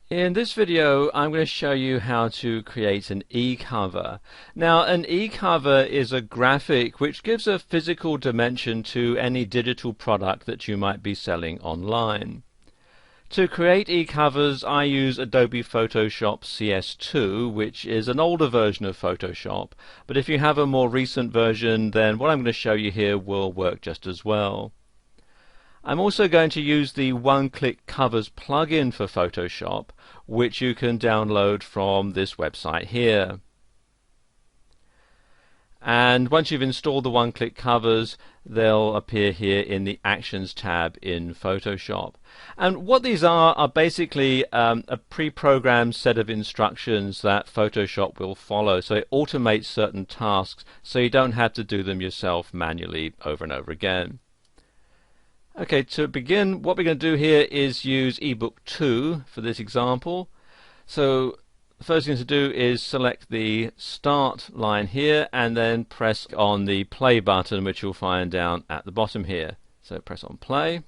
In this video, I'm going to show you how to create an e-cover. Now, an e-cover is a graphic which gives a physical dimension to any digital product that you might be selling online. To create e-covers, I use Adobe Photoshop CS2, which is an older version of Photoshop, but if you have a more recent version, then what I'm going to show you here will work just as well. I'm also going to use the one-click covers plugin for Photoshop, which you can download from this website here. And once you've installed the one-click covers, they'll appear here in the Actions tab in Photoshop. And what these are basically a pre-programmed set of instructions that Photoshop will follow. So it automates certain tasks so you don't have to do them yourself manually over and over again. Okay, to begin, what we're going to do here is use ebook 2 for this example. So the first thing to do is select the start line here and then press on the play button, which you'll find down at the bottom here. So press on play,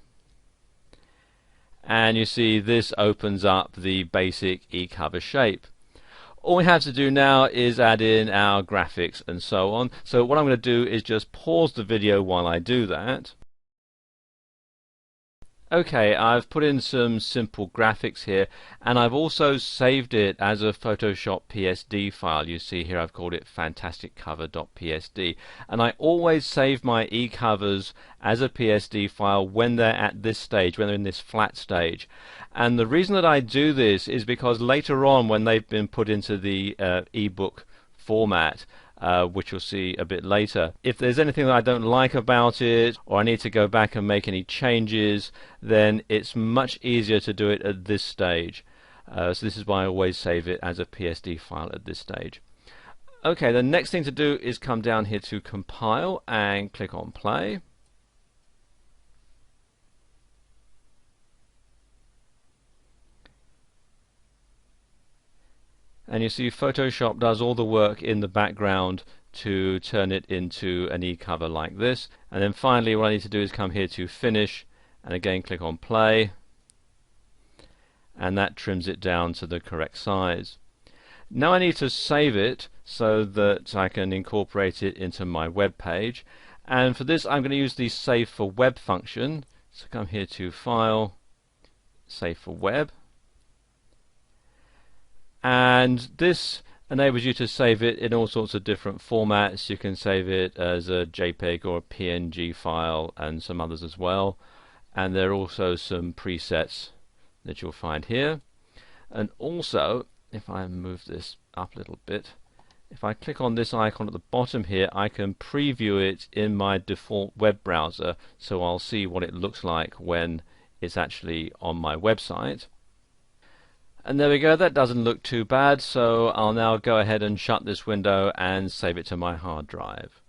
and you see this opens up the basic e-cover shape. All we have to do now is add in our graphics and so on. So what I'm going to do is just pause the video while I do that. Okay, I've put in some simple graphics here, and I've also saved it as a Photoshop PSD file. You see here I've called it fantasticcover.psd, and I always save my e-covers as a PSD file when they're at this stage, when they're in this flat stage. And the reason that I do this is because later on, when they've been put into the ebook format, which you'll see a bit later, if there's anything that I don't like about it, or I need to go back and make any changes, then it's much easier to do it at this stage. So this is why I always save it as a PSD file at this stage. Okay, the next thing to do is come down here to compile and click on play. And you see Photoshop does all the work in the background to turn it into an e-cover like this. And then finally what I need to do is come here to finish and again click on play, and that trims it down to the correct size. Now I need to save it so that I can incorporate it into my web page, and for this I'm going to use the Save for Web function. So come here to File, Save for Web, and this enables you to save it in all sorts of different formats. You can save it as a JPEG or a PNG file and some others as well, and there are also some presets that you'll find here. And also, if I move this up a little bit, if I click on this icon at the bottom here, I can preview it in my default web browser, so I'll see what it looks like when it's actually on my website. And there we go, that doesn't look too bad, so I'll now go ahead and shut this window and save it to my hard drive.